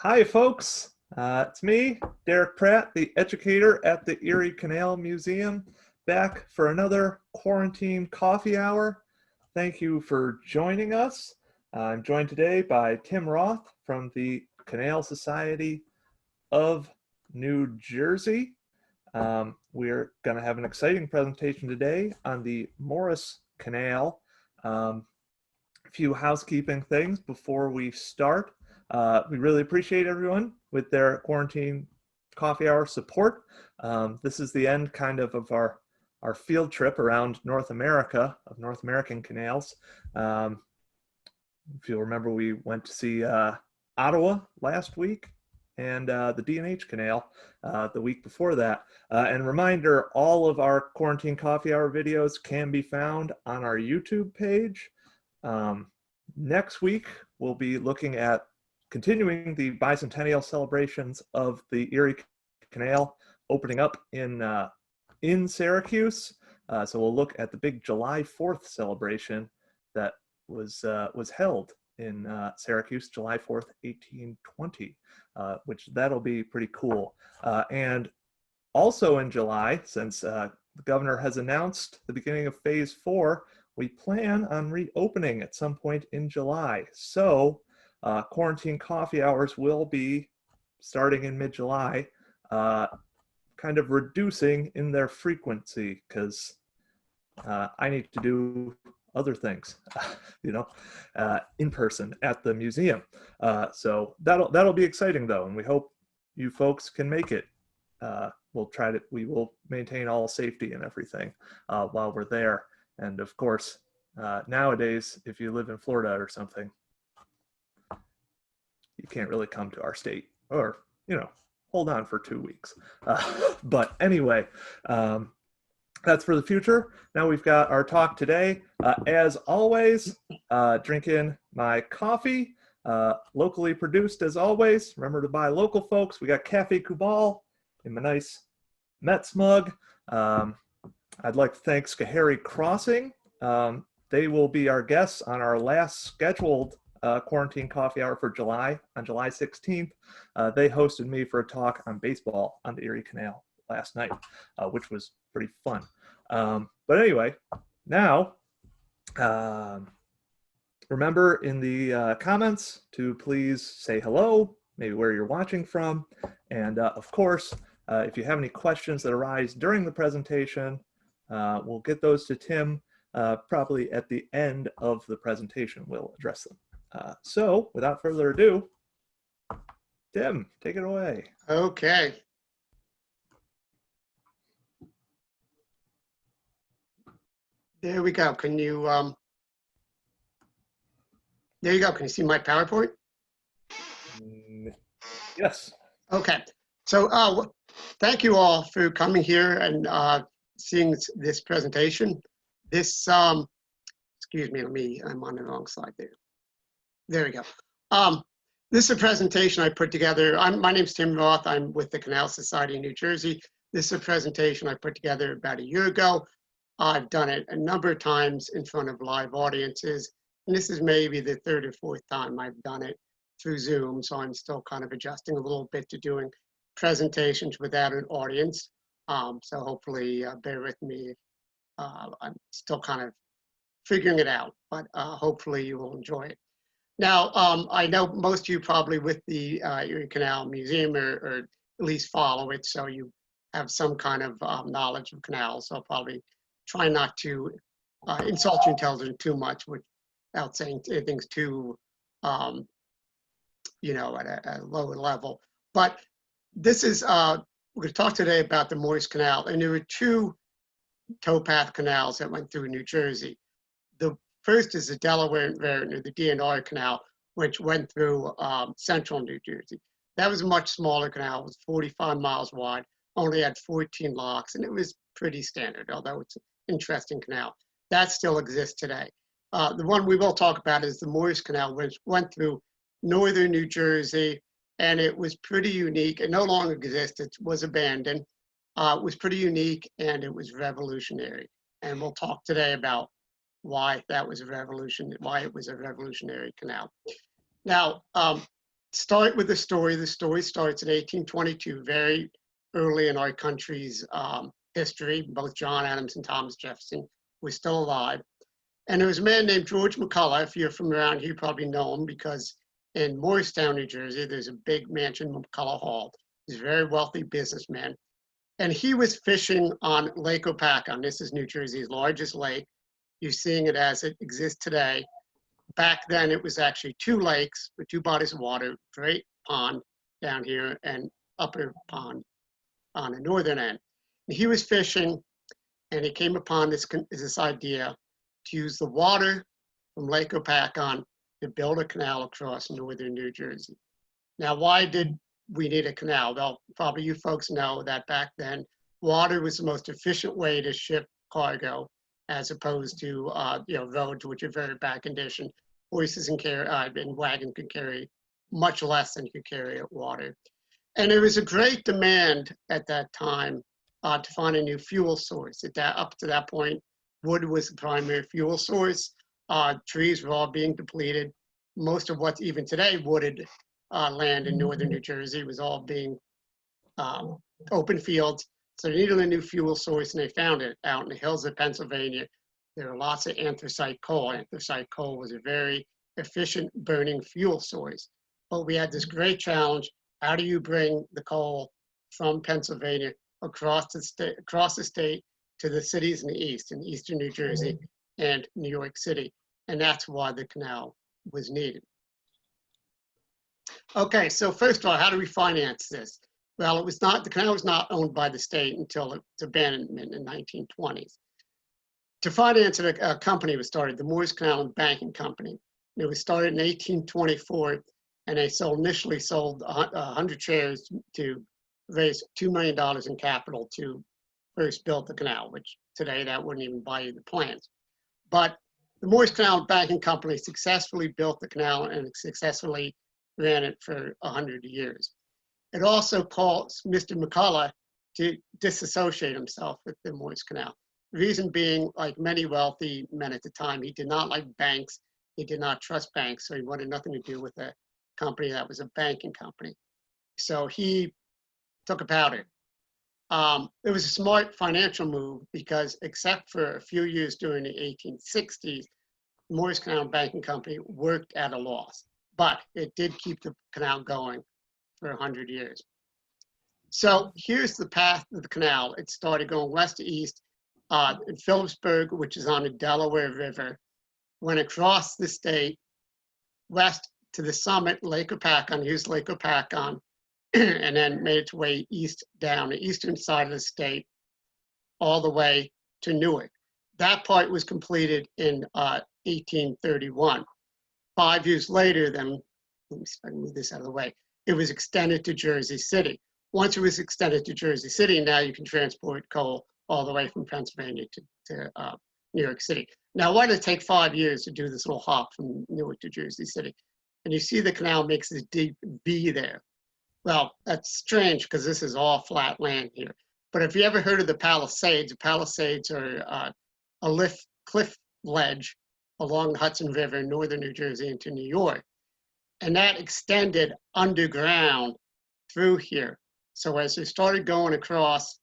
Hi, folks. It's me, Derek Pratt, the educator at the Erie Canal Museum, back for another quarantine coffee hour. Thank you for joining us. I'm joined today by Tim Roth from the Canal Society of New Jersey. We're going to have an exciting presentation today on the Morris Canal. A few housekeeping things before we start. We really appreciate everyone with their quarantine coffee hour support. This is the end kind of our field trip around North America, of North American canals. If you'll remember, we went to see Ottawa last week and the D&H Canal the week before that. And reminder, all of our quarantine coffee hour videos can be found on our YouTube page. Next week, we'll be looking at continuing the bicentennial celebrations of the Erie Canal opening up in Syracuse. So we'll look at the big July 4th celebration that was held in Syracuse, July 4th, 1820, which that'll be pretty cool. And also in July, since the governor has announced the beginning of phase 4, we plan on reopening at some point in July. So quarantine coffee hours will be starting in mid-July, kind of reducing in their frequency because I need to do other things, in person at the museum. So that'll be exciting though, and we hope you folks can make it. We will maintain all safety and everything while we're there. And of course, nowadays, if you live in Florida or something, you can't really come to our state or, hold on for 2 weeks. But anyway, that's for the future. Now we've got our talk today. As always, drinking my coffee, locally produced as always. Remember to buy local, folks. We got Cafe Kubal in my nice Mets mug. I'd like to thank Schoharie Crossing. They will be our guests on our last scheduled quarantine coffee hour for July, on July 16th. They hosted me for a talk on baseball on the Erie Canal last night, which was pretty fun. But anyway, now, remember in the comments to please say hello, maybe where you're watching from. And of course, if you have any questions that arise during the presentation, we'll get those to Tim probably at the end of the presentation. We'll address them. So without further ado, Tim, take it away. Okay. There we go. Can you, there you go. Can you see my PowerPoint? Yes. Okay. So thank you all for coming here and seeing this presentation. This, excuse me, I'm on the wrong slide there. There we go. This is a presentation I put together. My name's Tim Roth. I'm with the Canal Society of New Jersey. This is a presentation I put together about a year ago. I've done it a number of times in front of live audiences. And this is maybe the third or fourth time I've done it through Zoom. So I'm still kind of adjusting a little bit to doing presentations without an audience. So hopefully bear with me. I'm still kind of figuring it out, but hopefully you will enjoy it. Now, I know most of you probably with the Erie Canal Museum or at least follow it, so you have some kind of knowledge of canals. So I'll probably try not to insult your intelligence too much without saying anything's too, at a lower level. But this is, we're going to talk today about the Morris Canal, and there were two towpath canals that went through New Jersey. The first is the Delaware River, the DNR Canal, which went through central New Jersey. That was a much smaller canal. It was 45 miles wide, only had 14 locks, and it was pretty standard, although it's an interesting canal. That still exists today. The one we will talk about is the Morris Canal, which went through northern New Jersey, and it was pretty unique. It no longer exists. It was abandoned. It was pretty unique, and it was revolutionary. And we'll talk today about why that was a revolution, why it was a revolutionary canal. Now, start with the story. The story starts in 1822, very early in our country's history. Both John Adams and Thomas Jefferson were still alive. And there was a man named George McCullough. If you're from around here, you probably know him because in Morristown, New Jersey, there's a big mansion, McCullough Hall. He's a very wealthy businessman. And he was fishing on Lake Opakon. This is New Jersey's largest lake. You're seeing it as it exists today. Back then, it was actually two lakes with two bodies of water, great pond down here and upper pond on the northern end. And he was fishing, and he came upon this idea to use the water from Lake Opakon to build a canal across northern New Jersey. Now, why did we need a canal? Well, probably you folks know that back then, water was the most efficient way to ship cargo, as opposed to roads, which are very bad condition. Horses and wagons could carry much less than you could carry at water. And there was a great demand at that time to find a new fuel source. Up to that point, wood was the primary fuel source. Trees were all being depleted. Most of what's even today wooded land in northern New Jersey was all being open fields. So they needed a new fuel source, and they found it out in the hills of Pennsylvania. There were lots of anthracite coal. Anthracite coal was a very efficient burning fuel source. But we had this great challenge. How do you bring the coal from Pennsylvania across the state to the cities in the east, in eastern New Jersey and New York City? And that's why the canal was needed. Okay, so first of all, how do we finance this? Well, the canal was not owned by the state until its abandonment in the 1920s. To finance it, a company was started, the Morris Canal and Banking Company. It was started in 1824, and they initially sold 100 shares to raise $2 million in capital to first build the canal, which today that wouldn't even buy you the plans. But the Morris Canal and Banking Company successfully built the canal and successfully ran it for 100 years. It also caused Mr. McCullough to disassociate himself with the Morris Canal. The reason being, like many wealthy men at the time, he did not like banks. He did not trust banks, so he wanted nothing to do with a company that was a banking company. So he took a powder. It was a smart financial move because, except for a few years during the 1860s, Morris Canal and Banking Company worked at a loss, but it did keep the canal going for 100 years. So here's the path of the canal. It started going west to east in Phillipsburg, which is on the Delaware River, went across the state, west to the summit, Lake Opakon, used Lake Opakon, and then made its way east down the eastern side of the state, all the way to Newark. That part was completed in 1831. 5 years later, then, let me see if I can move this out of the way, it was extended to Jersey City. Once it was extended to Jersey City, now you can transport coal all the way from Pennsylvania to New York City. Now, why did it take 5 years to do this little hop from Newark to Jersey City? And you see the canal makes this deep V there. Well, that's strange because this is all flat land here. But if you ever heard of the Palisades are a cliff ledge along the Hudson River in northern New Jersey into New York. And that extended underground through here. So as they started going across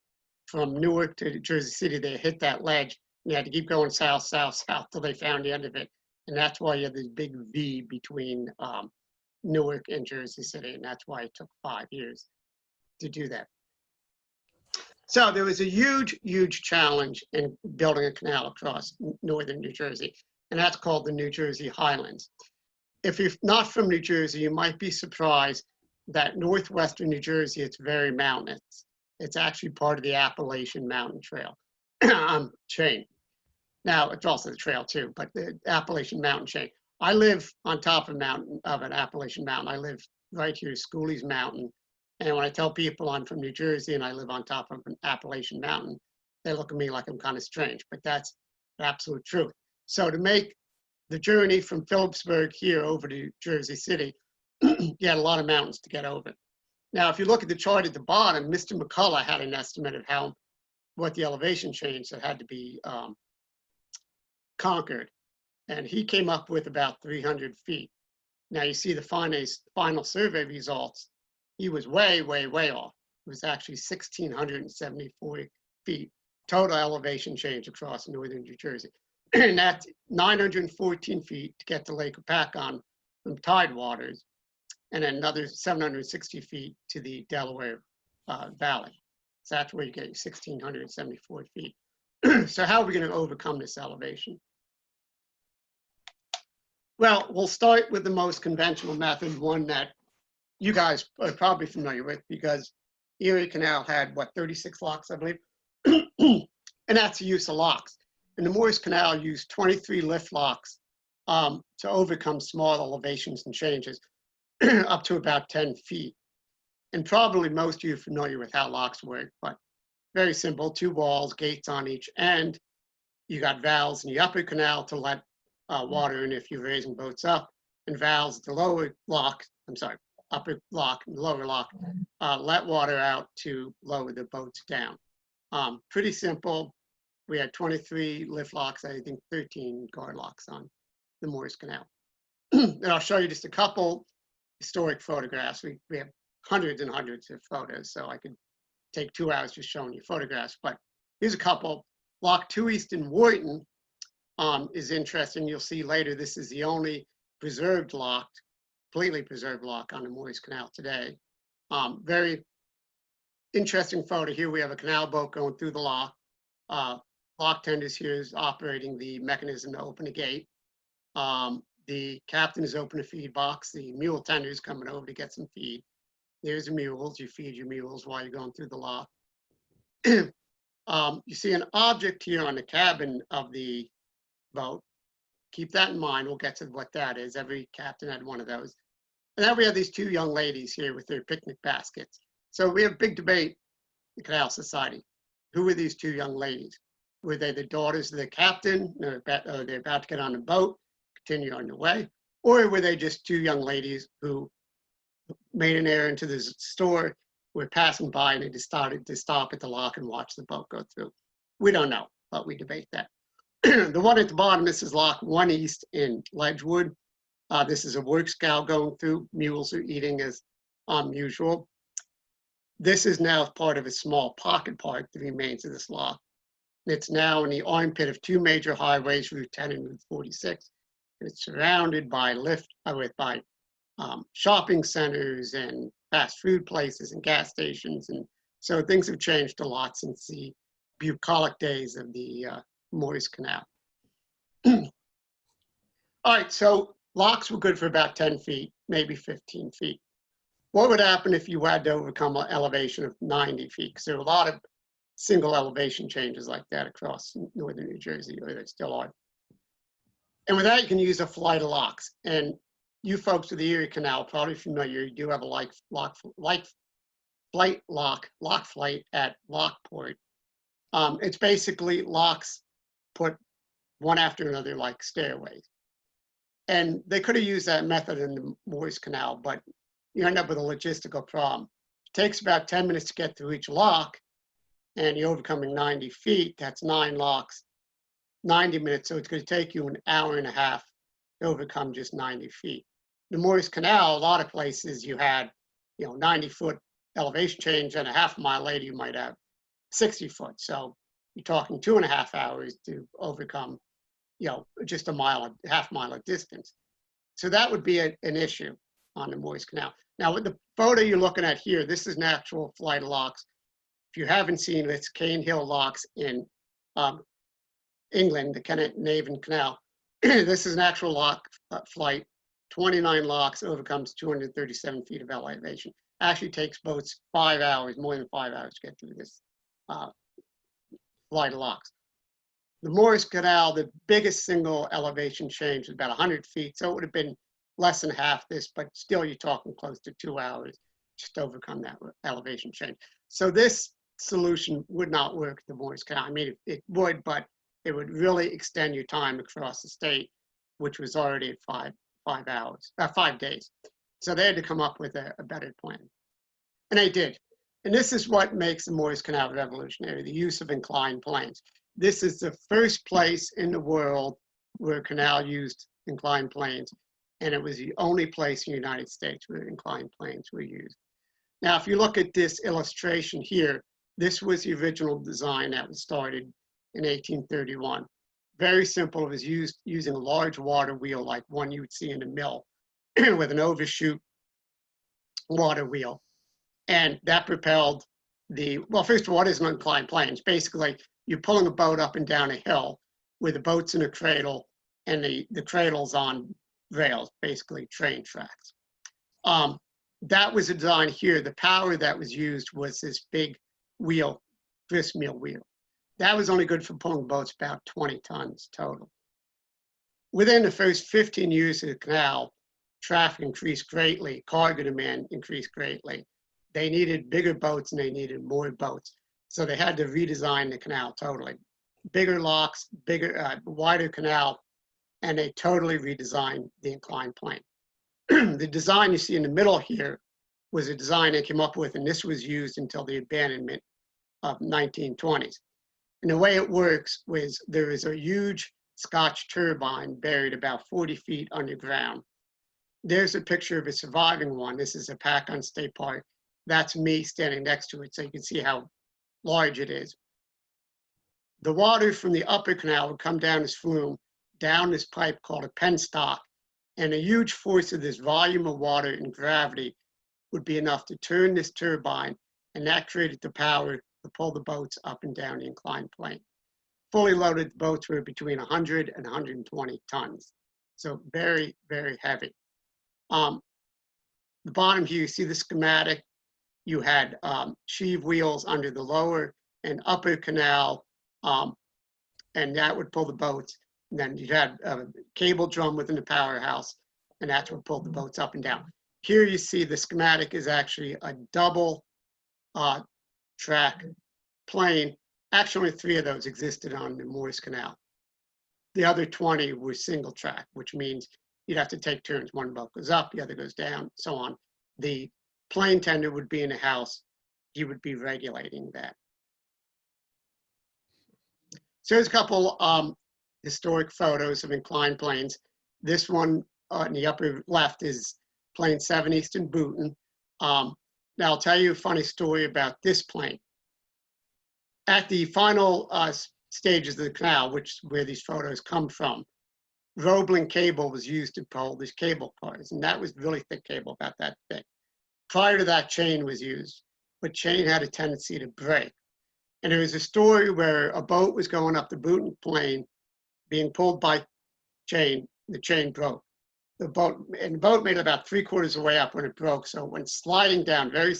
from Newark to Jersey City, they hit that ledge, and they had to keep going south, south, south till they found the end of it. And that's why you have this big V between Newark and Jersey City, and that's why it took 5 years to do that. So there was a huge, huge challenge in building a canal across northern New Jersey, and that's called the New Jersey Highlands. If you're not from New Jersey, you might be surprised that northwestern New Jersey, it's very mountainous. It's actually part of the Appalachian Mountain Trail chain. Now, it's also the trail too, but the Appalachian Mountain chain. I live on top of an Appalachian mountain. I live right here, Schooley's Mountain. And when I tell people I'm from New Jersey and I live on top of an Appalachian mountain, they look at me like I'm kind of strange, but that's the absolute truth. So to make the journey from Phillipsburg here over to Jersey City, you had a lot of mountains to get over. Now, if you look at the chart at the bottom, Mr. McCullough had an estimate of what the elevation change that had to be conquered. And he came up with about 300 feet. Now you see the final survey results. He was way, way, way off. It was actually 1,674 feet total elevation change across northern New Jersey. And that's 914 feet to get to Lake Hopatcong from tidewaters, and another 760 feet to the Delaware Valley. So that's where you get your 1,674 feet. So how are we going to overcome this elevation? Well, we'll start with the most conventional method, one that you guys are probably familiar with, because Erie Canal had, what, 36 locks, I believe? And that's the use of locks. And the Morris Canal used 23 lift locks to overcome small elevations and changes up to about 10 feet. And probably most of you are familiar with how locks work, but very simple, 2 walls, gates on each end. You got valves in the upper canal to let water in if you're raising boats up, and valves at the lower lock, upper lock and lower lock, let water out to lower the boats down. Pretty simple. We had 23 lift locks, I think 13 guard locks on the Morris Canal. And I'll show you just a couple historic photographs. We have hundreds and hundreds of photos, so I could take 2 hours just showing you photographs, but here's a couple. Lock 2 East in Wharton is interesting. You'll see later, this is the only preserved lock, completely preserved lock on the Morris Canal today. Very interesting photo here. We have a canal boat going through the lock. Lock tenders here is operating the mechanism to open the gate. The captain is opening a feed box. The mule tender is coming over to get some feed. There's the mules. You feed your mules while you're going through the lock. You see an object here on the cabin of the boat. Keep that in mind. We'll get to what that is. Every captain had one of those. And then we have these 2 young ladies here with their picnic baskets. So we have a big debate in the Canal Society. Who were these 2 young ladies? Were they the daughters of the captain? They're about to get on the boat, continue on their way? Or were they just 2 young ladies who made an errand to the store, were passing by, and they decided to stop at the lock and watch the boat go through? We don't know, but we debate that. The one at the bottom, this is Lock 1 East in Ledgewood. This is a work scow going through. Mules are eating as usual. This is now part of a small pocket park that remains of this lock. It's now in the armpit of 2 major highways, Route 10 and Route 46. And it's surrounded by shopping centers and fast food places and gas stations. And so things have changed a lot since the bucolic days of the Morris Canal. All right, so locks were good for about 10 feet, maybe 15 feet. What would happen if you had to overcome an elevation of 90 feet? Because there are a lot of single elevation changes like that across northern New Jersey, or there still are. And with that, you can use a flight of locks. And you folks with the Erie Canal probably familiar. You do have a lock flight at Lockport. It's basically locks put one after another like stairways. And they could have used that method in the Morris Canal, but you end up with a logistical problem. It takes about 10 minutes to get through each lock, and you're overcoming 90 feet. That's 9 locks, 90 minutes. So it's going to take you an hour and a half to overcome just 90 feet. The Morris Canal, a lot of places you had, 90-foot elevation change, and a half mile later you might have 60 foot. So you're talking 2.5 hours to overcome, just a half mile of distance. So that would be an issue on the Morris Canal. Now, with the photo you're looking at here, this is an actual flight of locks. If you haven't seen it, it's Cane Hill Locks in England, the Navan Canal. This is an actual lock flight. 29 locks, overcomes 237 feet of elevation. Actually takes boats 5 hours, more than 5 hours to get through this flight of locks. The Morris Canal, the biggest single elevation change is about 100 feet, so it would have been less than half this, but still you're talking close to 2 hours just to overcome that elevation change. So this solution would not work at the Morris Canal. I mean, it would, but it would really extend your time across the state, which was already at 5 days. So they had to come up with a better plan. And they did. And this is what makes the Morris Canal revolutionary, the use of inclined planes. This is the first place in the world where a canal used inclined planes. and it was the only place in the United States where inclined planes were used. Now, if you look at this illustration here, this was the original design that was started in 1831. Very simple. It was used using a large water wheel like one you would see in a mill with an overshoot water wheel. And that propelled well, first of all, what is an inclined plane? It's basically you're pulling a boat up and down a hill with the boat's in a cradle and the cradle's on rails, basically train tracks. That was a design here. The power that was used was this big wheel, grist mill wheel. That was only good for pulling boats about 20 tons total. Within the first 15 years of the canal, traffic increased greatly, cargo demand increased greatly. They needed bigger boats and they needed more boats. So they had to redesign the canal totally. Bigger locks, wider canal, and they totally redesigned the inclined plane. The design you see in the middle here was a design they came up with, and this was used until the abandonment of 1920s. And the way it works was there is a huge Scotch turbine buried about 40 feet underground. There's a picture of a surviving one. This is a Packon State Park. That's me standing next to it, so you can see how large it is. The water from the upper canal would come down this flume, down this pipe called a penstock, and a huge force of this volume of water and gravity would be enough to turn this turbine, and that created the power to pull the boats up and down the inclined plane. Fully loaded boats were between 100 and 120 tons. So very, very heavy. The bottom here, you see the schematic. You had sheave wheels under the lower and upper canal, and that would pull the boats. And then you had a cable drum within the powerhouse, and that's what pulled the boats up and down. Here you see the schematic is actually a double track plane. Actually, 3 of those existed on the Morris Canal. The other 20 were single track, which means you'd have to take turns. One boat goes up, the other goes down, so on. The plane tender would be in a house. He would be regulating that. So there's a couple historic photos of inclined planes. This one in the upper left is plane 7 Eastern Booton. Now I'll tell you a funny story about this plane. At the final stages of the canal, where these photos come from, Roebling cable was used to pull these cable cars, and that was really thick cable, about that thick. Prior to that, chain was used, but chain had a tendency to break. And there was a story where a boat was going up the Booton plane, being pulled by chain. The chain broke. The boat made about 3/4 of the way up when it broke, so it went sliding down very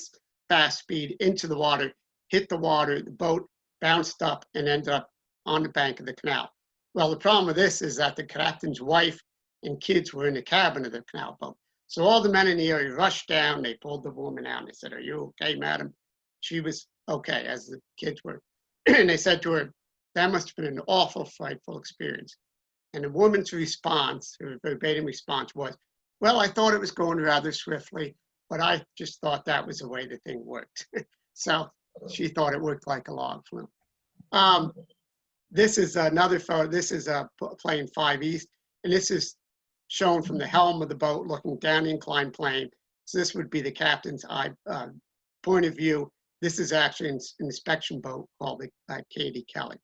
fast speed into the water, hit the water. The boat bounced up and ended up on the bank of the canal. Well, the problem with this is that the captain's wife and kids were in the cabin of the canal boat. So all the men in the area rushed down. They pulled the woman out. And they said, "Are you okay, madam?" She was okay, as the kids were. And they said to her, "That must have been an awful, frightful experience." And the woman's response, her verbatim response was, "Well, I thought it was going rather swiftly, but I just thought that was the way the thing worked." So she thought it worked like a log flume. This is another photo. This is plane 5 East, and this is shown from the helm of the boat looking down the inclined plane. So this would be the captain's eye point of view. This is actually an inspection boat called the Katie Kelly.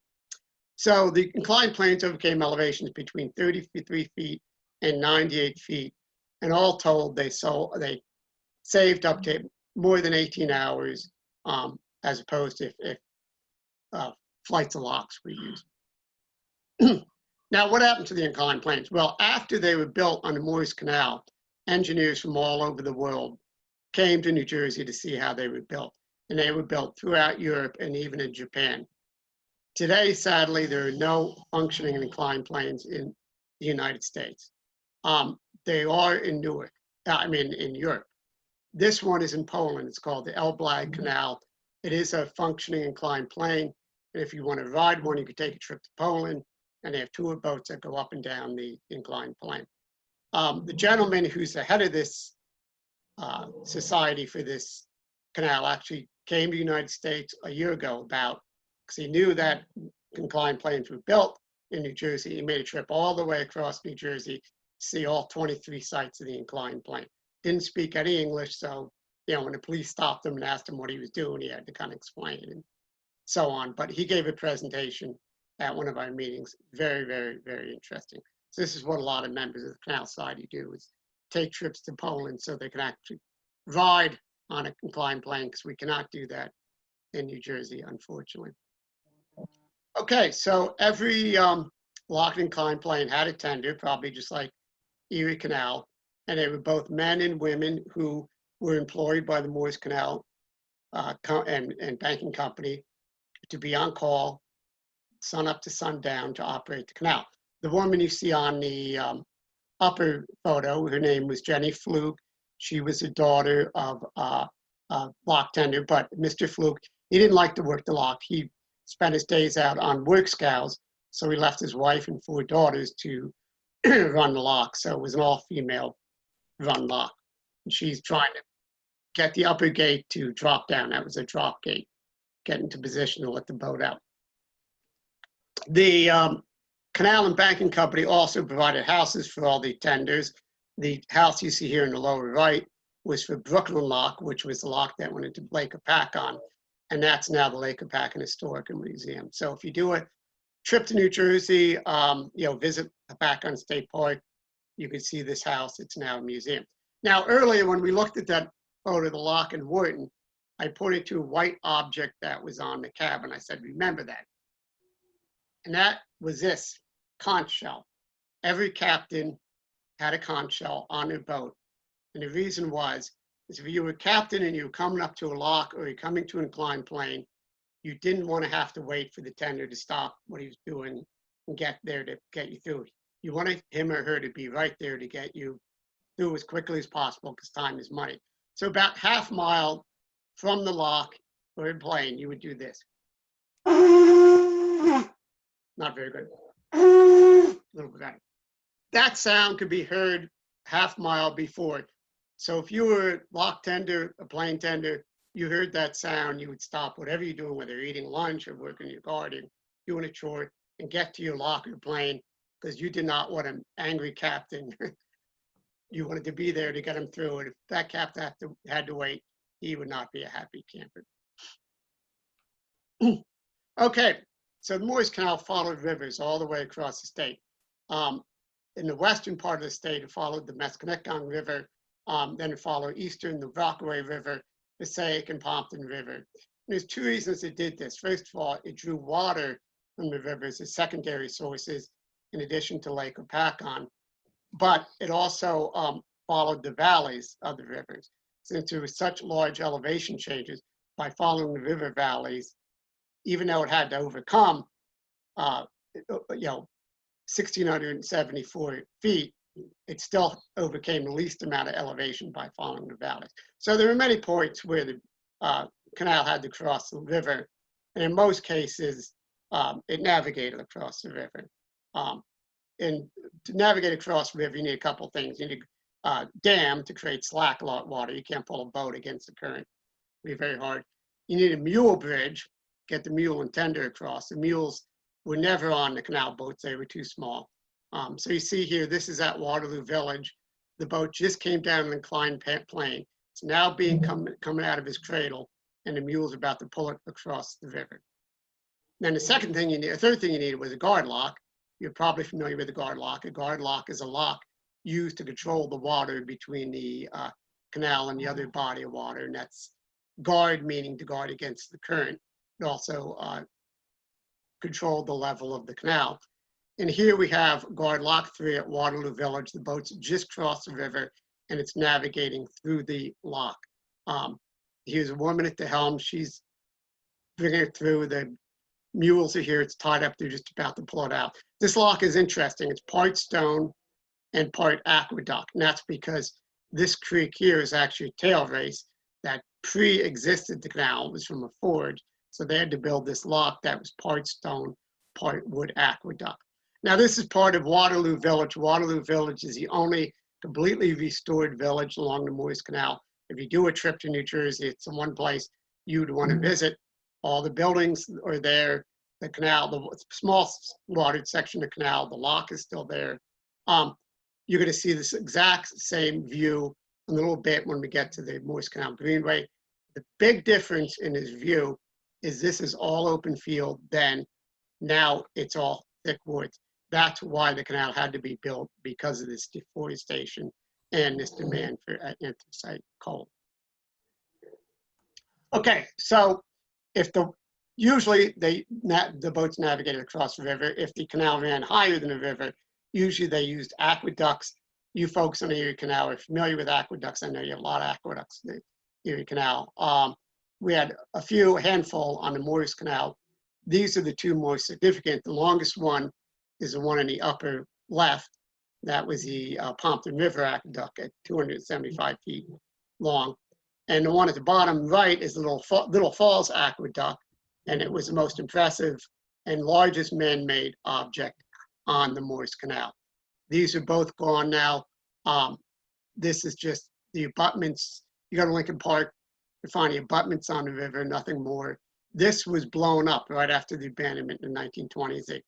So the inclined planes overcame elevations between 33 feet and 98 feet. And all told, they saved up to more than 18 hours, as opposed to if flights of locks were used. Now, what happened to the inclined planes? Well, after they were built on the Morris Canal, engineers from all over the world came to New Jersey to see how they were built. And they were built throughout Europe and even in Japan. Today, sadly, there are no functioning inclined planes in the United States. They are in in Europe. This one is in Poland. It's called the Elblag Canal. It is a functioning inclined plane. And if you want to ride one, you could take a trip to Poland, and they have tour boats that go up and down the inclined plane. The gentleman who's the head of this society for this canal actually came to the United States a year ago because he knew that inclined planes were built in New Jersey. He made a trip all the way across New Jersey see all 23 sites of the inclined plane. Didn't speak any English, so when the police stopped him and asked him what he was doing, he had to kind of explain and so on. But he gave a presentation at one of our meetings. Very, very, very interesting. So this is what a lot of members of the Canal Society do, is take trips to Poland so they can actually ride on an inclined plane, because we cannot do that in New Jersey, unfortunately. Okay, so every lock and inclined plane had a tender, probably just like Erie Canal, and they were both men and women who were employed by the Morris Canal and banking company to be on call, sun up to sundown, to operate the canal. The woman you see on the upper photo, her name was Jenny Fluke. She was a daughter of lock tender, but Mr. Fluke, he didn't like to work the lock. He spent his days out on work scows, so he left his wife and 4 daughters to run the lock. So it was an all-female run lock. And she's trying to get the upper gate to drop down. That was a drop gate, get into position to let the boat out. The Canal and Banking Company also provided houses for all the tenders. The house you see here in the lower right was for Brooklyn Lock, which was the lock that went into Lake Apacon, and that's now the Lake Apacon Historical Museum. So if you do a trip to New Jersey, visit Apacon State Park, you can see this house. It's now a museum. Now, earlier when we looked at that photo of the lock in Wharton, I pointed to a white object that was on the cabin. I said, remember that. And that was this conch shell. Every captain had a conch shell on their boat. And the reason was, is if you were a captain and you were coming up to a lock or you're coming to an inclined plane, you didn't want to have to wait for the tender to stop what he was doing and get there to get you through. You wanted him or her to be right there to get you through as quickly as possible, because time is money. So about half mile from the lock or a plane, you would do this. Not very good. A little bit better. That sound could be heard half mile before. So if you were a lock tender, a plane tender, you heard that sound, you would stop whatever you're doing, whether you're eating lunch or working in your garden, doing a chore, and get to your lock or plane, because you did not want an angry captain. You wanted to be there to get him through. And if that captain had to wait, he would not be a happy camper. Okay, so the Morris Canal followed rivers all the way across the state. In the western part of the state, it followed the Mesconetcong River, then it followed eastern, the Rockaway River, Passaic and Pompton River. And there's 2 reasons it did this. First of all, it drew water from the rivers as secondary sources, in addition to Lake Apacon. But it also followed the valleys of the rivers. Since there was such large elevation changes, by following the river valleys, even though it had to overcome 1,674 feet, it still overcame the least amount of elevation by following the valleys. So there were many points where the canal had to cross the river, and in most cases, it navigated across the river. And to navigate across the river, you need a couple things. You need a dam to create slack water. You can't pull a boat against the current. It'd be very hard. You need a mule bridge, get the mule and tender across. The mules were never on the canal boats. They were too small. So you see here, this is at Waterloo Village. The boat just came down an inclined plane. It's now coming out of his cradle, and the mule's about to pull it across the river. Then the third thing you needed was a guard lock. You're probably familiar with the guard lock. A guard lock is a lock used to control the water between the canal and the other body of water, and that's guard, meaning to guard against the current. It also controlled the level of the canal. And here we have guard lock 3 at Waterloo Village. The boat's just crossed the river, and it's navigating through the lock. Here's a woman at the helm. She's bringing it through. The mules are here. It's tied up. They're just about to pull it out. This lock is interesting. It's part stone and part aqueduct. And that's because this creek here is actually a tail race that pre-existed the canal. It was from a forge. So they had to build this lock that was part stone, part wood aqueduct. Now this is part of Waterloo Village. Waterloo Village is the only completely restored village along the Morris Canal. If you do a trip to New Jersey, it's the one place you'd want to visit. All the buildings are there. The canal, the small watered section of the canal, the lock is still there. you're going to see this exact same view in a little bit when we get to the Morris Canal Greenway. The big difference in his view is this is all open field then. Now it's all thick woods. That's why the canal had to be built, because of this deforestation and this demand for anthracite coal. Okay, so if usually the boats navigated across the river. If the canal ran higher than the river, usually they used aqueducts. You folks on the Erie Canal are familiar with aqueducts. I know you have a lot of aqueducts in the Erie Canal. We had a handful on the Morris Canal. These are the two more significant. The longest one is the one in the upper left. That was the Pompton River Aqueduct at 275 feet long. And the one at the bottom right is the Little Falls Aqueduct, and it was the most impressive and largest man-made object on the Morris Canal. These are both gone now. This is just the abutments. You go to Lincoln Park, you find the abutments on the river, nothing more. This was blown up right after the abandonment in the 1920s. They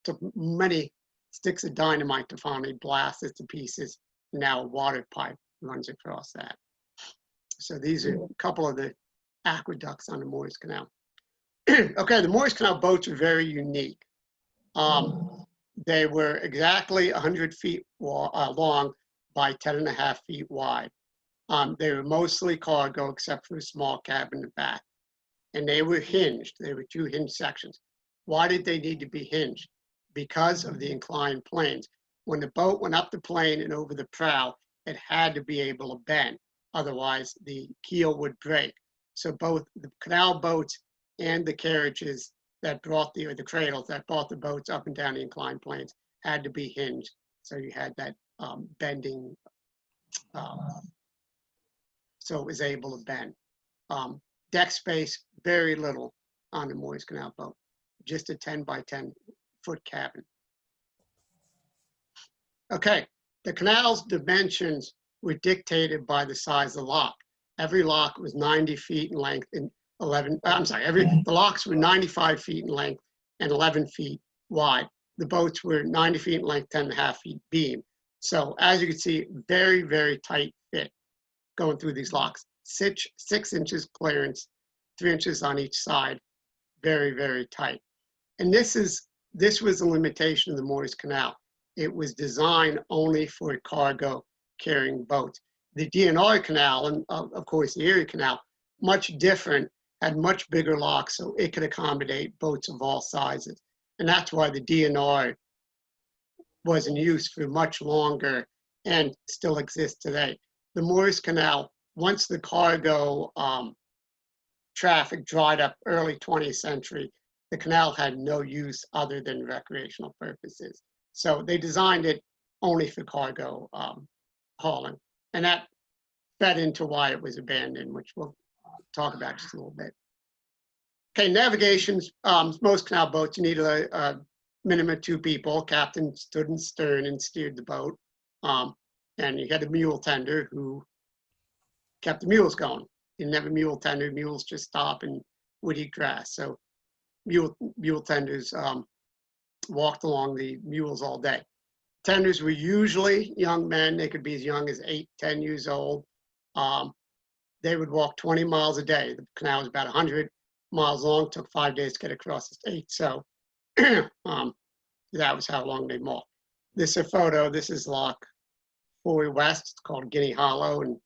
took many sticks of dynamite to finally blast it to pieces. Now a water pipe runs across that. So these are a couple of the aqueducts on the Morris Canal. Okay, the Morris Canal boats are very unique. They were exactly 100 feet long by 10.5 feet wide. They were mostly cargo except for a small cab in the back. And they were hinged. They were two hinged sections. Why did they need to be hinged? Because of the inclined planes. When the boat went up the plane and over the prow, it had to be able to bend. Otherwise, the keel would break. So both the canal boats and the carriages that brought the cradles that brought the boats up and down the inclined planes had to be hinged. So you had that bending, so it was able to bend. Deck space, very little on the Morris Canal boat, just a 10 by 10 foot cabin. Okay, the canal's dimensions were dictated by the size of the lock. Every lock was 90 feet in length and the locks were 95 feet in length and 11 feet wide. The boats were 90 feet in length, 10.5 feet beam. So as you can see, very, very tight fit going through these locks. 6 inches clearance, 3 inches on each side, very, very tight. And this was a limitation of the Morris Canal. It was designed only for cargo carrying boats. The DNR Canal, and of course the Erie Canal, much different, had much bigger locks so it could accommodate boats of all sizes. And that's why the DNR was in use for much longer and still exists today. The Morris Canal, once the cargo traffic dried up early 20th century, the canal had no use other than recreational purposes. So they designed it only for cargo hauling. And that fed into why it was abandoned, which we'll talk about just a little bit. Okay, navigations, most canal boats, you need a minimum of 2 people. Captain stood in stern and steered the boat. And you had a mule tender who kept the mules going. You didn't have a mule tender, mules just stop and would eat grass. So mule tenders walked along the mules all day. Tenders were usually young men. They could be as young as 8, 10 years old. They would walk 20 miles a day. The canal was about 100 miles long, took 5 days to get across the state. So that was how long they walked. This is a photo. This is Lock 4 West. It's called Guinea Hollow. And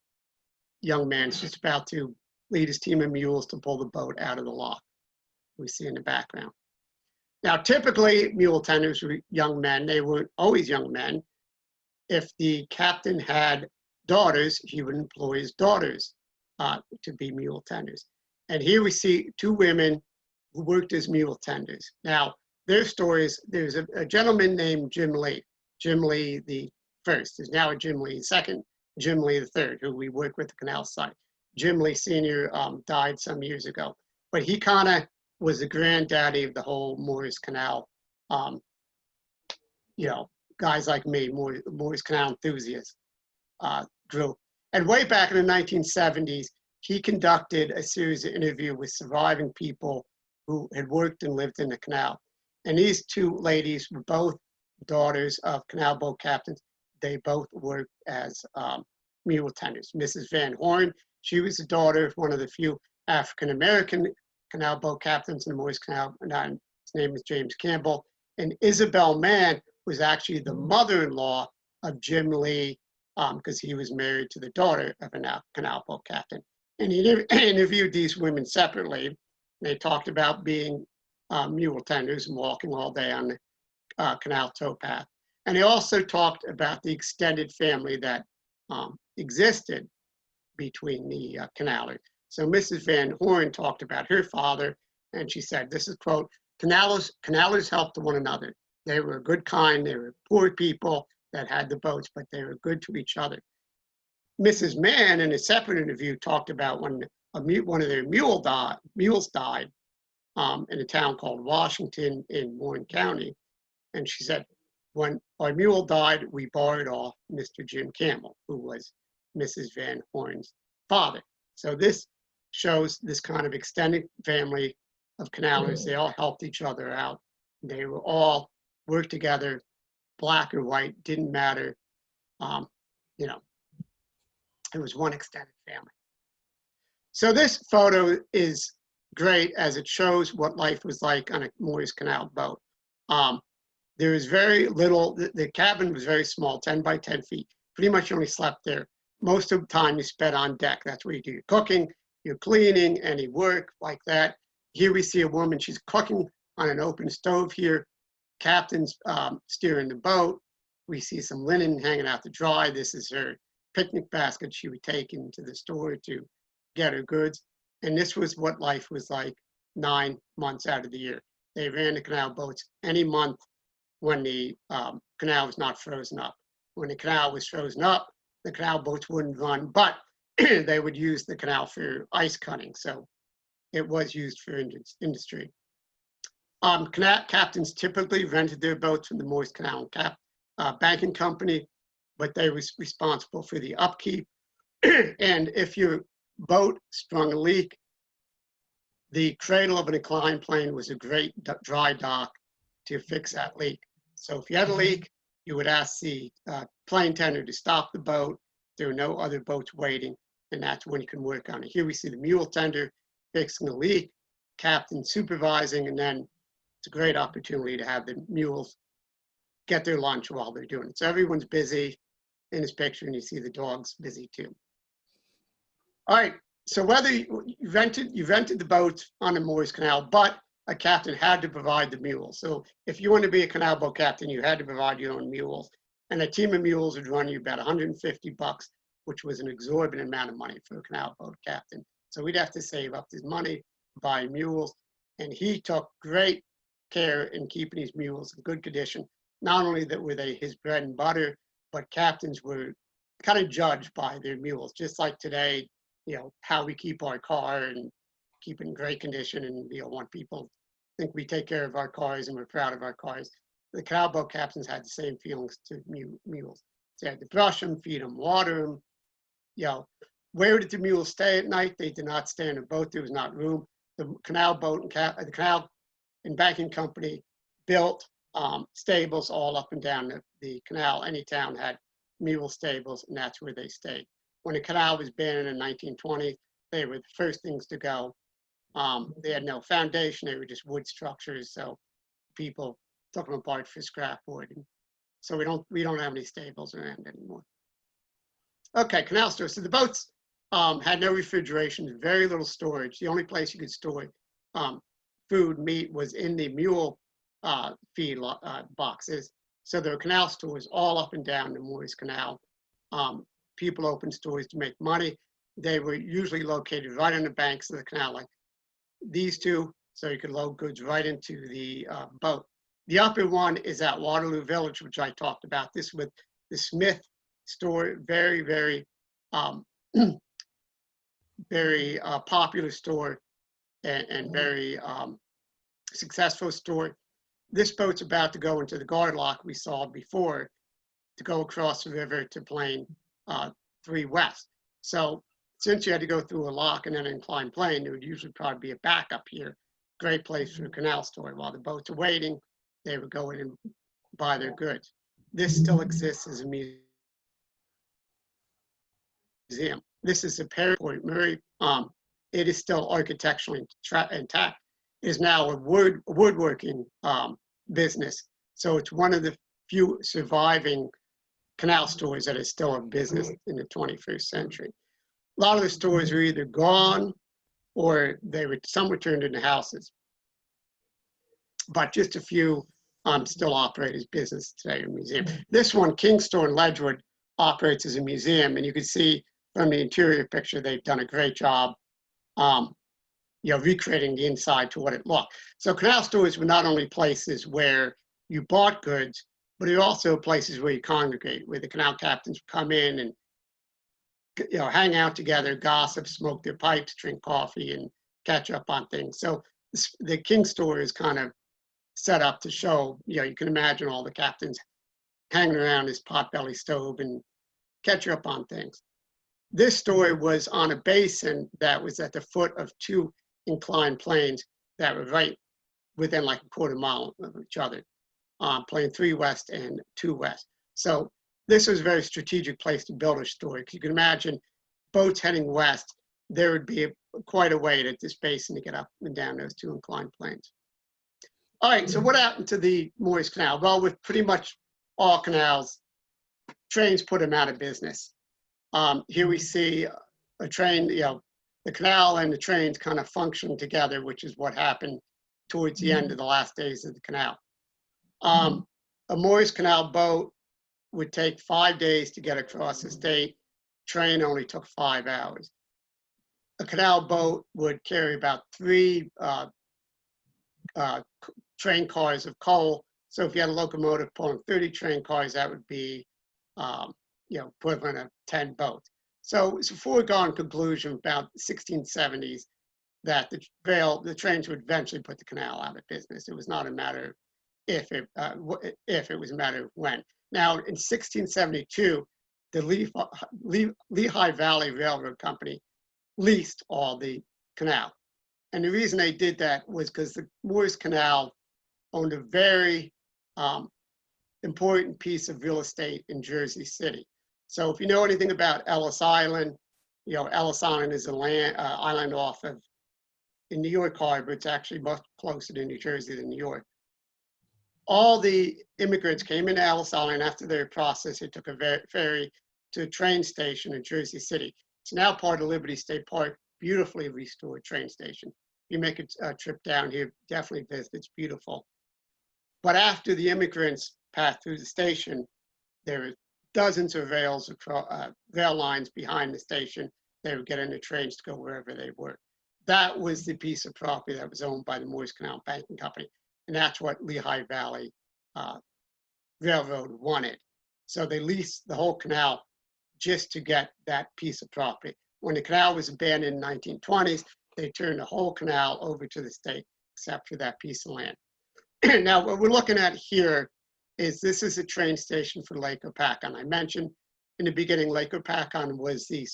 young man's just about to lead his team of mules to pull the boat out of the lock. We see in the background. Now, typically, mule tenders were young men. They weren't always young men. If the captain had daughters, he would employ his daughters to be mule tenders. And here we see 2 women who worked as mule tenders. Now, their stories, there's a gentleman named Jim Lee the first. There's now a Jim Lee second, Jim Lee the third, who we work with the canal site. Jim Lee Sr. Died some years ago, but he kind of was the granddaddy of the whole Morris Canal, guys like me, Morris Canal enthusiasts group. And way back in the 1970s, he conducted a series of interviews with surviving people who had worked and lived in the canal. And these 2 ladies were both daughters of canal boat captains, they both worked as mule tenders. Mrs. Van Horn, she was the daughter of one of the few African-American canal boat captains in the Morris Canal, and his name is James Campbell. And Isabel Mann was actually the mother-in-law of Jim Lee, because he was married to the daughter of a canal boat captain. And he interviewed these women separately. They talked about being mule tenders and walking all day on the canal towpath. And they also talked about the extended family that existed between the canalers. So Mrs. Van Horn talked about her father, and she said, this is quote, canalers helped one another. They were good, kind, they were poor people that had the boats, but they were good to each other. Mrs. Mann, in a separate interview, talked about when one of their mules died in a town called Washington in Warren County. And she said, when our mule died, we borrowed off Mr. Jim Campbell, who was Mrs. Van Horn's father. So this shows this kind of extended family of canalers. They all helped each other out. They were all worked together, black or white, didn't matter. You know, it was one extended family. So this photo is great as it shows what life was like on a Morris Canal boat. There is very little, the cabin was very small, 10 by 10 feet. Pretty much only slept there. Most of the time you spent on deck. That's where you do your cooking, your cleaning, any work like that. Here we see a woman, she's cooking on an open stove here. Captain's steering the boat. We see some linen hanging out to dry. This is her picnic basket she would take into the store to get her goods. And this was what life was like 9 months out of the year. They ran the canal boats any month when the canal was not frozen up. When the canal was frozen up, the canal boats wouldn't run, but they would use the canal for ice cutting. So it was used for industry. Captains typically rented their boats from the Morris Canal Banking Company, but they were responsible for the upkeep. And if your boat sprung a leak, the cradle of an inclined plane was a great dry dock to fix that leak. So if you had a leak, you would ask the plane tender to stop the boat. There were no other boats waiting, and that's when you can work on it. Here we see the mule tender fixing the leak, captain supervising, and then it's a great opportunity to have the mules get their lunch while they're doing it. So everyone's busy in this picture, and you see the dogs busy too. All right, so whether you rented the boat on the Morris Canal, but a captain had to provide the mules. So if you want to be a canal boat captain, you had to provide your own mules. And a team of mules would run you about $150, which was an exorbitant amount of money for a canal boat captain. So we'd have to save up his money, buy mules. And he took great care in keeping his mules in good condition. Not only that were they his bread and butter, but captains were kind of judged by their mules, just like today, you know, how we keep our car and keep it in great condition, and you know, want people think we take care of our cars and we're proud of our cars. The canal boat captains had the same feelings to mules. They had to brush them, feed them, water them. You know, where did the mules stay at night? They did not stay in a boat. There was not room. The canal boat and the canal and banking company built stables all up and down the canal. Any town had mule stables, and that's where they stayed. When the canal was banned in 1920, they were the first things to go. They had no foundation. They were just wood structures. So people took them apart for scrap wood. And so we don't have any stables around anymore. Okay, canal stores. So the boats had no refrigeration, very little storage. The only place you could store food, meat was in the mule feed boxes. So there were canal stores all up and down the Morris Canal. People opened stores to make money. They were usually located right on the banks of the canal, like these two, so you could load goods right into the boat. The upper one is at Waterloo Village, which I talked about. This with the Smith store, very, very, very popular store and very successful store. This boat's about to go into the guard lock we saw before to go across the river to plane 3 West. So since you had to go through a lock and then an inclined plane, there would usually probably be a backup here. Great place for a canal store. While the boats are waiting, they would go in and buy their goods. This still exists as a museum museum. This is a Perry Murray. It is still architecturally intact. It is now a woodworking business. So it's one of the few surviving canal stores that is still in business in the 21st century. A lot of the stores are either gone or some were turned into houses. But just a few still operate as business today, a museum. This one, King Store in Ledgewood, operates as a museum, and you can see from the interior picture they've done a great job recreating the inside to what it looked. So canal stores were not only places where you bought goods, but they're also places where you congregate, where the canal captains would come in and hang out together, gossip, smoke their pipes, drink coffee, and catch up on things. So the King Store is kind of set up to show, you can imagine all the captains hanging around his potbelly stove and catch up on things. This store was on a basin that was at the foot of two inclined planes that were right within like a quarter mile of each other, plane 3 west and 2 west. So this was a very strategic place to build a store, because you can imagine boats heading west, there would be quite a wait at this basin to get up and down those two inclined planes. All right, so what happened to the Morris Canal? Well, with pretty much all canals, trains put them out of business. Here we see a train, the canal and the trains kind of function together, which is what happened towards the end of the last days of the canal. A Morris Canal boat would take 5 days to get across the state. Train only took 5 hours. A canal boat would carry about 3 train cars of coal. So if you had a locomotive pulling 30 train cars, that would be equivalent of 10 boats. So it's a foregone conclusion about the 1670s that the trains would eventually put the canal out of business. It was not a matter of if, it was a matter of when. Now, in 1672, the Lehigh Valley Railroad Company leased all the canal. And the reason they did that was because the Morris Canal owned a very important piece of real estate in Jersey City. So if you know anything about Ellis Island, Ellis Island is an island off of in New York Harbor. It's actually much closer to New Jersey than New York. All the immigrants came into Ellis Island. After their process, they took a ferry to a train station in Jersey City. It's now part of Liberty State Park, beautifully restored train station. You make a trip down here, definitely visit, it's beautiful. But after the immigrants passed through the station, there were dozens of rail lines behind the station. They would get in the trains to go wherever they were. That was the piece of property that was owned by the Morris Canal Banking Company. And that's what Lehigh Valley Railroad wanted. So they leased the whole canal just to get that piece of property. When the canal was abandoned in the 1920s, they turned the whole canal over to the state, except for that piece of land. Now, what we're looking at here is this is a train station for Lake Opakon. I mentioned in the beginning, Lake Opakon was the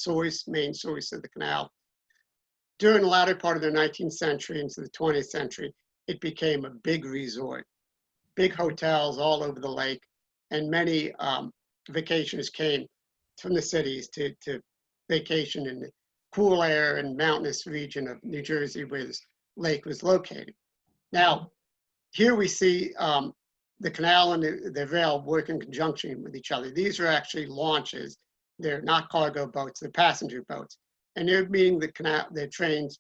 main source of the canal. During the latter part of the 19th century into the 20th century, it became a big resort, big hotels all over the lake, and many vacationers came from the cities to vacation in the cool air and mountainous region of New Jersey where this lake was located. Now, here we see the canal and the rail work in conjunction with each other. These are actually launches. They're not cargo boats, they're passenger boats. And they're meeting the trains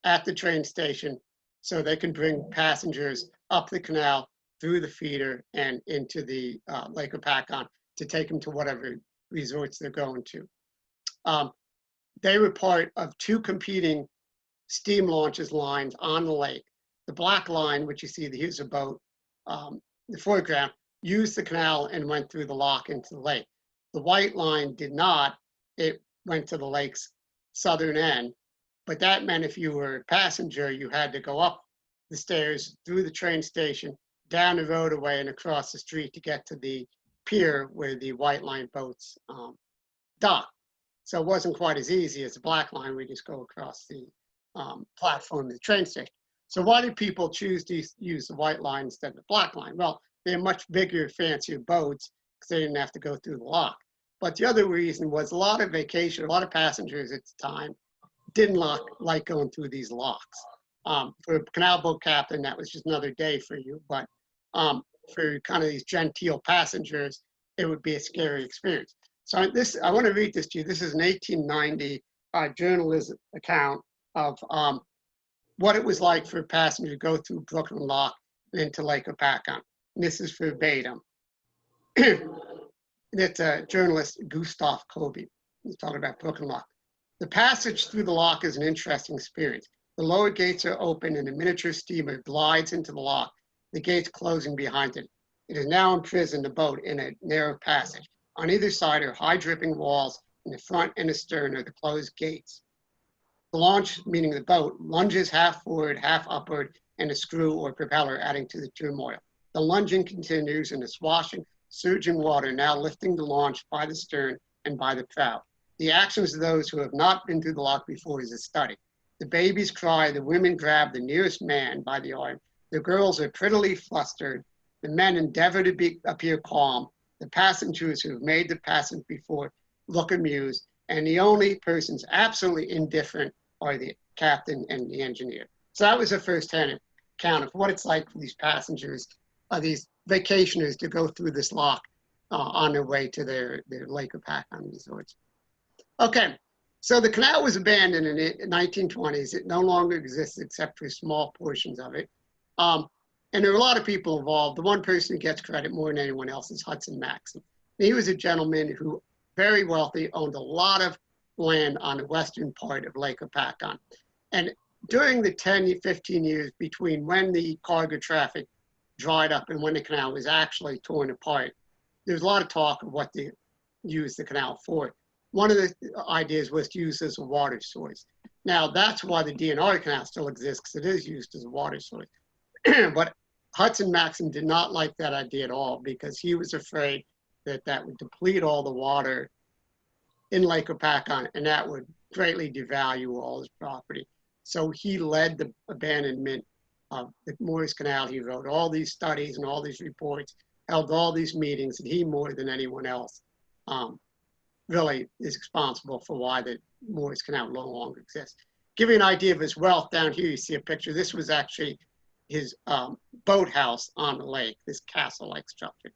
at the train station so they can bring passengers up the canal through the feeder and into the Lake Opakon to take them to whatever resorts they're going to. They were part of 2 competing steam launches lines on the lake. The black line, which you see, here's a boat, the foreground, used the canal and went through the lock into the lake. The white line did not. It went to the lake's southern end, but that meant if you were a passenger, you had to go up the stairs, through the train station, down the roadway and across the street to get to the pier where the white line boats dock. So it wasn't quite as easy as the black line. We just go across the platform of the train station. So why did people choose to use the white line instead of the black line? Well, they're much bigger, fancier boats because they didn't have to go through the lock. But the other reason was a lot of passengers at the time didn't like going through these locks. For a canal boat captain, that was just another day for you. But for kind of these genteel passengers, it would be a scary experience. So I want to read this to you. This is an 1890 journalism account of what it was like for a passenger to go through Brooklyn Lock and into Lake Hopatcong. And this is verbatim. It's journalist Gustav Kobe. He's talking about Brooklyn Lock. The passage through the lock is an interesting experience. The lower gates are open and a miniature steamer glides into the lock, the gates closing behind it. It has now imprisoned the boat in a narrow passage. On either side are high dripping walls. In the front and the stern are the closed gates. The launch, meaning the boat, lunges half forward, half upward, and a screw or propeller adding to the turmoil. The lunging continues and the swashing, surging water now lifting the launch by the stern and by the prow. The actions of those who have not been through the lock before is a study. The babies cry, the women grab the nearest man by the arm, the girls are prettily flustered, the men endeavor to appear calm, the passengers who have made the passage before look amused, and the only persons absolutely indifferent are the captain and the engineer. So that was a first-hand account of what it's like for these passengers, these vacationers, to go through this lock on their way to their Lake Hopatcong resorts. Okay, so the canal was abandoned in the 1920s. It no longer exists except for small portions of it. And there are a lot of people involved. The one person who gets credit more than anyone else is Hudson Maxim. He was a gentleman who, very wealthy, owned a lot of land on the western part of Lake Hopatcong. And during the 10, 15 years between when the cargo traffic dried up and when the canal was actually torn apart, there's a lot of talk of what to use the canal for. One of the ideas was to use as a water source. Now, that's why the DNR canal still exists, because it is used as a water source. But Hudson Maxim did not like that idea at all, because he was afraid that that would deplete all the water in Lake Hopatcong, and that would greatly devalue all his property. So he led the abandonment of the Morris Canal. He wrote all these studies and all these reports, held all these meetings, and he, more than anyone else, really is responsible for why the Morris Canal no longer exists. Give you an idea of his wealth, down here you see a picture. This was actually his boathouse on the lake, this castle-like structure.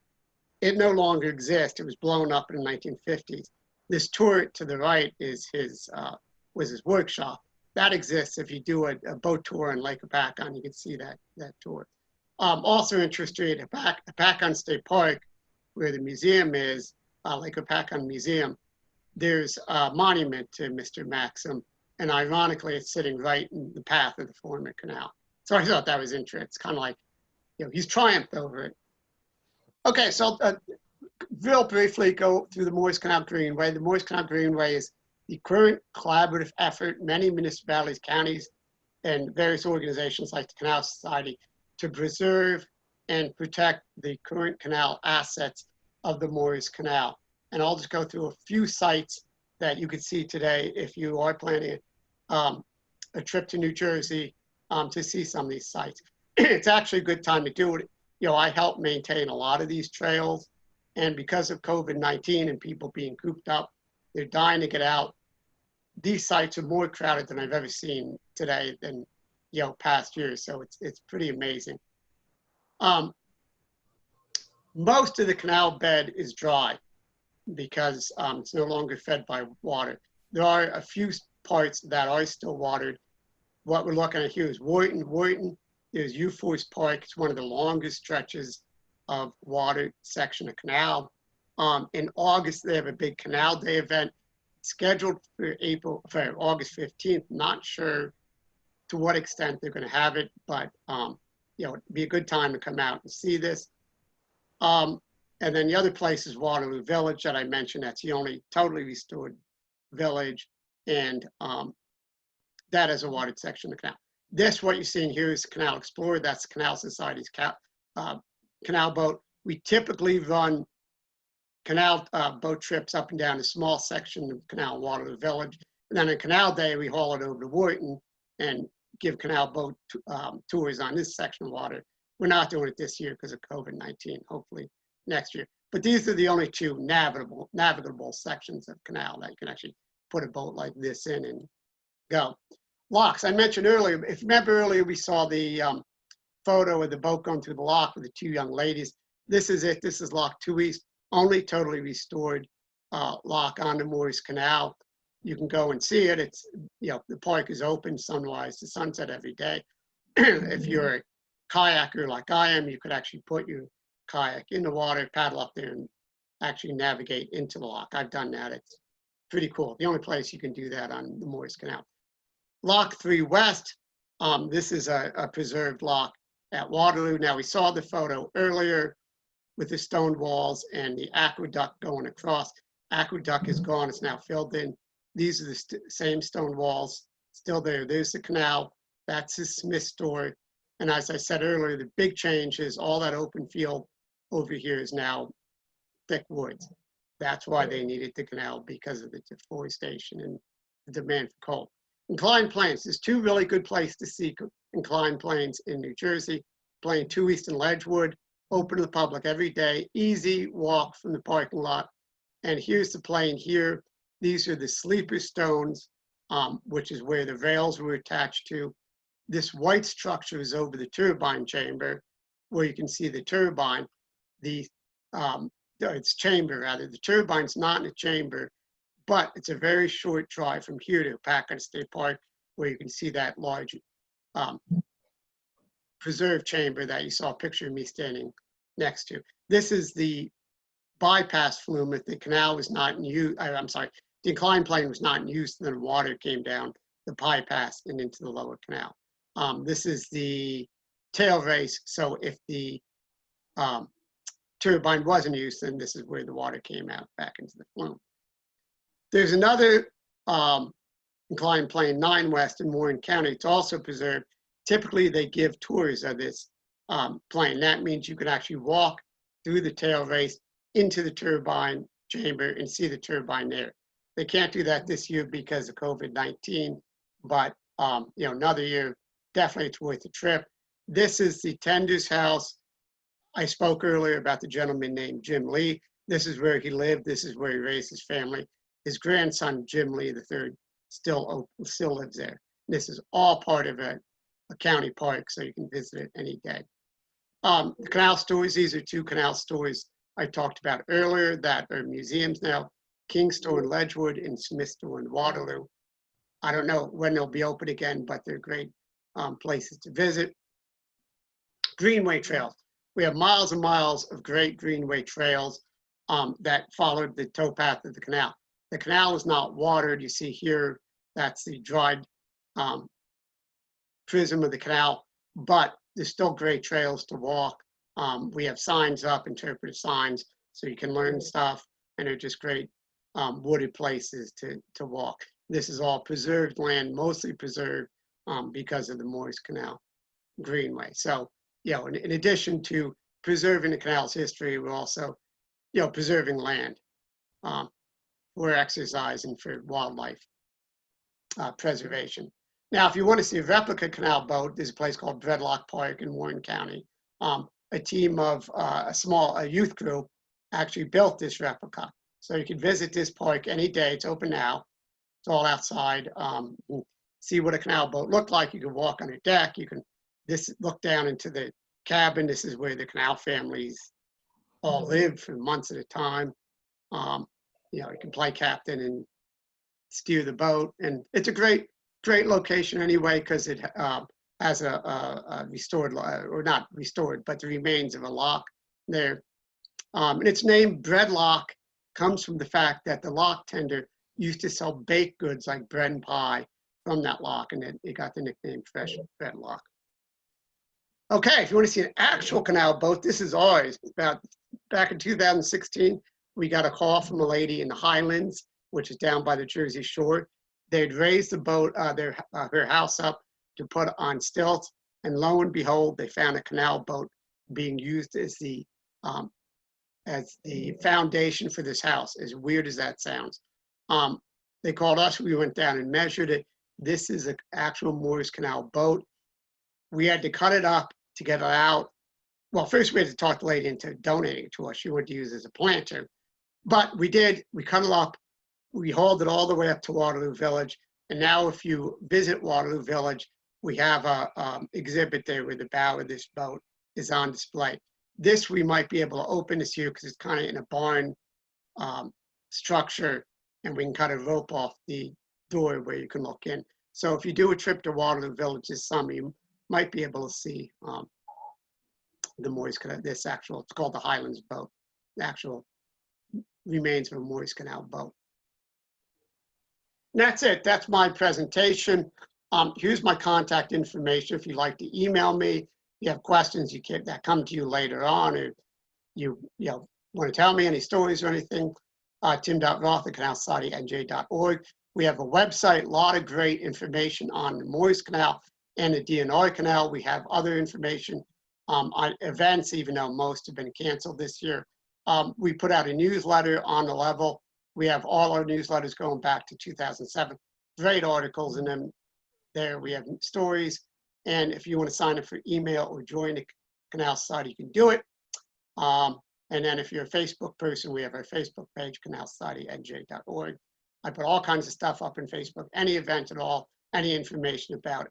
It no longer exists. It was blown up in the 1950s. This turret to the right is was his workshop. That exists. If you do a boat tour in Lake Hopatcong, you can see that tour. Also interested, Hopatcong State Park, where the museum is, Lake Hopatcong Museum, there's a monument to Mr. Maxim, and ironically, it's sitting right in the path of the former canal. So I thought that was interesting. It's kind of like, he's triumphed over it. Okay, so real briefly go through the Morris Canal Greenway. The Morris Canal Greenway is the current collaborative effort, many municipalities, counties, and various organizations like the Canal Society, to preserve and protect the current canal assets of the Morris Canal. And I'll just go through a few sites that you could see today if you are planning a trip to New Jersey to see some of these sites. It's actually a good time to do it. I help maintain a lot of these trails, and because of COVID-19 and people being cooped up, they're dying to get out. These sites are more crowded than I've ever seen today than past years, so it's pretty amazing. Most of the canal bed is dry because it's no longer fed by water. There are a few parts that are still watered. What we're looking at here is Wharton. There's Forest Park. It's one of the longest stretches of water section of canal. In August, they have a big Canal Day event scheduled for August 15th. Not sure to what extent they're going to have it, but it'd be a good time to come out and see this. And then the other place is Waterloo Village that I mentioned. That's the only totally restored village, and that is a watered section of the canal. This, what you're seeing here, is Canal Explorer. That's the Canal Society's canal boat. We typically run canal boat trips up and down a small section of Canal Waterloo Village. And then on Canal Day, we haul it over to Wharton and give canal boat tours on this section of water. We're not doing it this year because of COVID-19, hopefully next year. But these are the only two navigable sections of canal that you can actually put a boat like this in and go. Locks, I mentioned earlier, if you remember earlier, we saw the photo of the boat going through the lock with the two young ladies. This is it. This is Lock 2 East, only totally restored lock on the Morris Canal. You can go and see it. It's, the park is open sunrise to sunset every day. If you're a kayaker like I am, you could actually put your kayak in the water, paddle up there, and actually navigate into the lock. I've done that. It's pretty cool. The only place you can do that on the Morris Canal. Lock 3 West, this is a preserved lock at Waterloo. Now, we saw the photo earlier with the stone walls and the aqueduct going across. Aqueduct is gone, it's now filled in. These are the same stone walls still there. There's the canal, that's his Smith store. And as I said earlier, the big change is all that open field over here is now thick woods. That's why they needed the canal, because of the deforestation and the demand for coal. Inclined planes, there's two really good places to see inclined planes in New Jersey. Plane 2 East and Ledgewood, open to the public every day, easy walk from the parking lot. And here's the plane here. These are the sleeper stones, which is where the rails were attached to. This white structure is over the turbine chamber, where you can see the turbine. It's chamber rather. The turbine's not in a chamber, but it's a very short drive from here to Packard State Park, where you can see that large preserved chamber that you saw a picture of me standing next to. This is the bypass flume. If the canal was not in use, I'm sorry, the inclined plane was not in use, then water came down the bypass and into the lower canal. This is the tail race. So if the turbine was in use, then this is where the water came out back into the flume. There's another inclined plane, 9 West in Warren County. It's also preserved. Typically, they give tours of this plane. That means you can actually walk through the tail race into the turbine chamber and see the turbine there. They can't do that this year because of COVID-19, but another year, definitely it's worth a trip. This is the tender's house. I spoke earlier about the gentleman named Jim Lee. This is where he lived. This is where he raised his family. His grandson, Jim Lee III, still lives there. This is all part of a county park, so you can visit it any day. The canal stores, these are 2 canal stores I talked about earlier that are museums now. King Store in Ledgewood and Smith Store in Waterloo. I don't know when they'll be open again, but they're great places to visit. Greenway Trails. We have miles and miles of great Greenway Trails that followed the towpath of the canal. The canal is not watered. You see here, that's the dried prism of the canal, but there's still great trails to walk. We have signs up, interpretive signs, so you can learn stuff, and they're just great wooded places to walk. This is all preserved land, mostly preserved because of the Morris Canal Greenway. So, in addition to preserving the canal's history, we're also, preserving land for exercise and for wildlife preservation. Now, if you want to see a replica canal boat, there's a place called Breadlock Park in Warren County. A team of a youth group actually built this replica. So you can visit this park any day. It's open now. It's all outside. See what a canal boat looked like. You can walk on a deck. You can look down into the cabin. This is where the canal families all lived for months at a time. You can play captain and steer the boat. And it's a great location anyway, because it has a restored, or not restored, but the remains of a lock there. And its name, Breadlock, comes from the fact that the lock tender used to sell baked goods like bread and pie from that lock, and it got the nickname Fresh Breadlock. Okay, if you want to see an actual canal boat, this is ours. Back in 2016, we got a call from a lady in the Highlands, which is down by the Jersey Shore. They'd raised the boat, her house up to put on stilts, and lo and behold, they found a canal boat being used as the foundation for this house, as weird as that sounds. They called us, we went down and measured it. This is an actual Morris Canal boat. We had to cut it up to get it out. well, first we had to talk the lady into donating it to us. She wanted to use it as a planter. But we did, we cut it up, we hauled it all the way up to Waterloo Village. And now if you visit Waterloo Village, we have a exhibit there where the bow of this boat is on display. This we might be able to open this year because it's kind of in a barn structure, and we can cut a rope off the door where you can look in. So if you do a trip to Waterloo Village this summer, you might be able to see the Morris Canal, it's called the Highlands boat, the actual remains of a Morris Canal boat. And that's it. That's my presentation. Here's my contact information. If you'd like to email me, you have questions that come to you later on, or you want to tell me any stories or anything, tim.roth@canalsocietyNJ.org. We have a website, a lot of great information on the Morris Canal and the DNR Canal. We have other information on events, even though most have been canceled this year. We put out a newsletter on the level. We have all our newsletters going back to 2007. Great articles in them there. We have stories. And if you want to sign up for email or join the Canal Society, you can do it. And then if you're a Facebook person, we have our Facebook page, canalsocietyNJ.org. I put all kinds of stuff up in Facebook, any event at all, any information about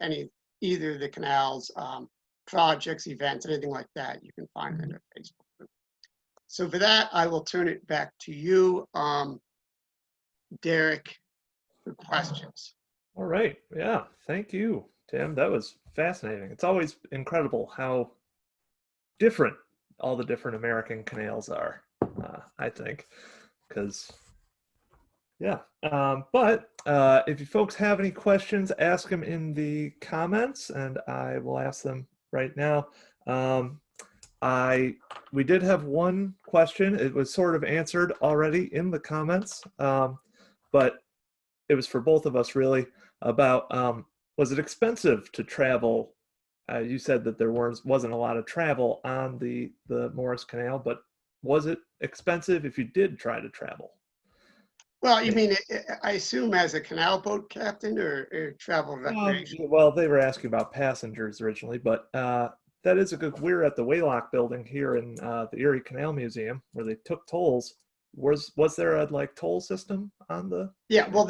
either the canals, projects, events, anything like that, you can find it in our Facebook group. So for that, I will turn it back to you, Derek, for questions. All right. Yeah. Thank you, Tim. That was fascinating. It's always incredible how different all the different American canals are, I think, because, yeah. But if you folks have any questions, ask them in the comments, and I will ask them right now. We did have one question. It was sort of answered already in the comments, but it was for both of us really about, was it expensive to travel? You said that there wasn't a lot of travel on the Morris Canal, but was it expensive if you did try to travel? Well, you mean, I assume as a canal boat captain or travel recreation? Well, they were asking about passengers originally, but that is a good, we're at the Waylock building here in the Erie Canal Museum where they took tolls. Was there a toll system on the? Yeah, well,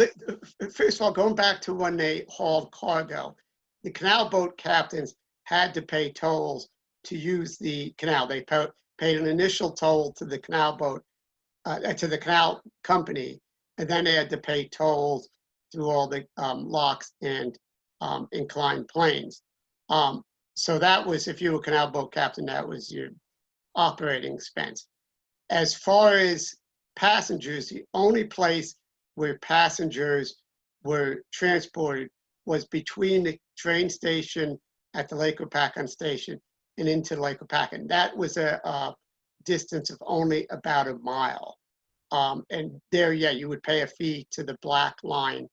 first of all, going back to when they hauled cargo, the canal boat captains had to pay tolls to use the canal. They paid an initial toll to the canal boat, to the canal company, and then they had to pay tolls through all the locks and inclined planes. So that was, if you were a canal boat captain, that was your operating expense. As far as passengers, the only place where passengers were transported was between the train station at the Lake Hopatcong station and into Lake Hopatcong. That was a distance of only about a mile. And there, yeah, you would pay a fee to the Black Line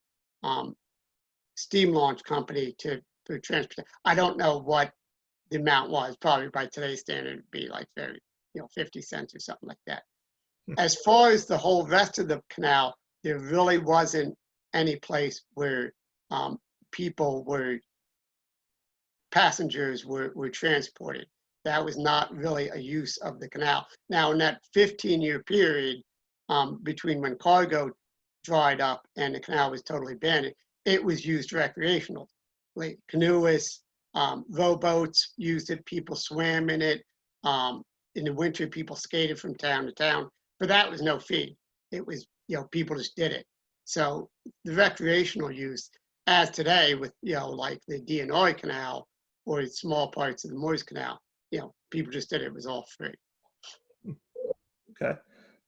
steam launch company to transport. I don't know what the amount was. Probably by today's standard, it'd be like 50 cents or something like that. As far as the whole rest of the canal, there really wasn't any place where passengers were transported. That was not really a use of the canal. Now, in that 15-year period between when cargo dried up and the canal was totally abandoned, it was used recreationally. Like canoeists, rowboats used it, people swam in it. In the winter, people skated from town to town. For that was no fee. It was, people just did it. So the recreational use, as today with, like the DNR Canal or small parts of the Morris Canal, people just did it. It was all free. Okay.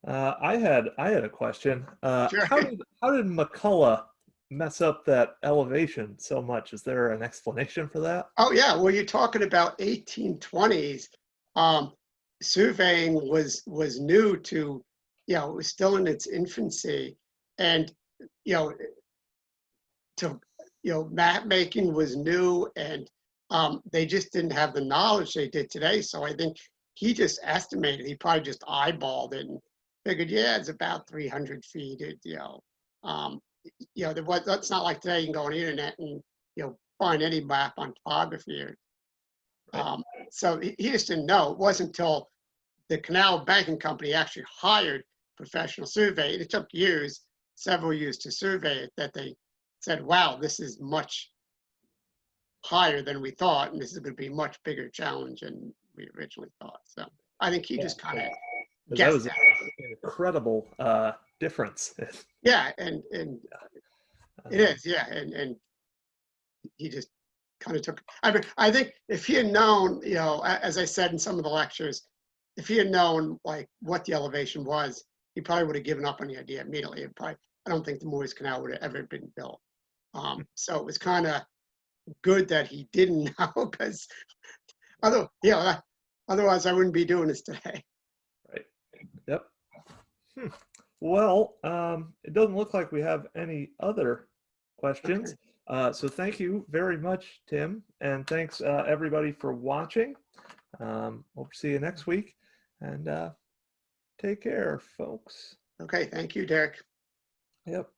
I had a question. Sure. How did McCullough mess up that elevation so much? Is there an explanation for that? Oh yeah, well, you're talking about 1820s. Surveying was new to, it was still in its infancy, and map making was new, and they just didn't have the knowledge they did today. So I think he just estimated. He probably just eyeballed it and figured, yeah, it's about 300 feet. That's not like today. You can go on the internet and find any map on topography. Right. So he just didn't know. It wasn't until the canal banking company actually hired professional survey. It took years, several years to survey it, that they said, wow, this is much higher than we thought, and this is going to be a much bigger challenge than we originally thought. So I think he just kind of That guessed was that. an incredible difference. Yeah, and it is, yeah, and he just kind of took. I mean, I think if he had known, you know, as I said in some of the lectures, if he had known like what the elevation was, he probably would have given up on the idea immediately. I don't think the Morris Canal would have ever been built. So it was kind of good that he didn't know, because otherwise I wouldn't be doing this today. Right. Yep. Well, it doesn't look like we have any other questions. Okay. So thank you very much, Tim, and thanks everybody for watching. Hope to see you next week, and take care, folks. Okay, thank you, Derek. Yep.